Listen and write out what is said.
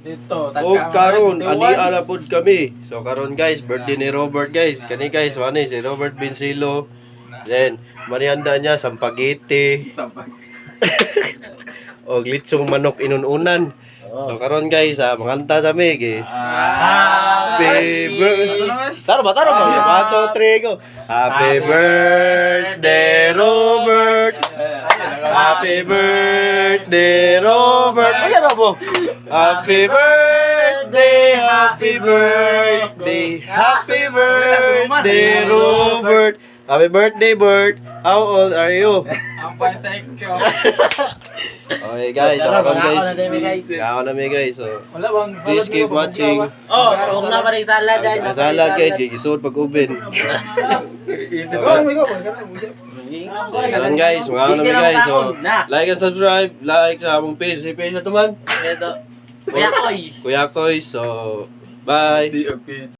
Dito, O karon ani ara pud kami. So karon guys, birthday ni Robert guys. Kani guys, wani si Robert Vincilo. Then marianda niya sampagiti. O glitsong manok inununan. So karon guys, manganta sa mig eh. Happy birthday. Tara ba? 1, 2, 3 go. Happy birthday Robert. Happy birthday Robert. Ayan na po. Happy birthday, happy birthday, happy birthday Robert. Happy birthday Bert. How old are you? Ang pantay ko. Okay guys, ako guys. Ako na guys. So Wala bang please keep watching. Oh, huwag na pa rin salad dyan. Salad guys, gigisod pag oven. Ayan guys, mga ano guys. So like and subscribe, like sa among page. Si page na to man. Ito. Kuya Koy. Kuya Koy. So bye.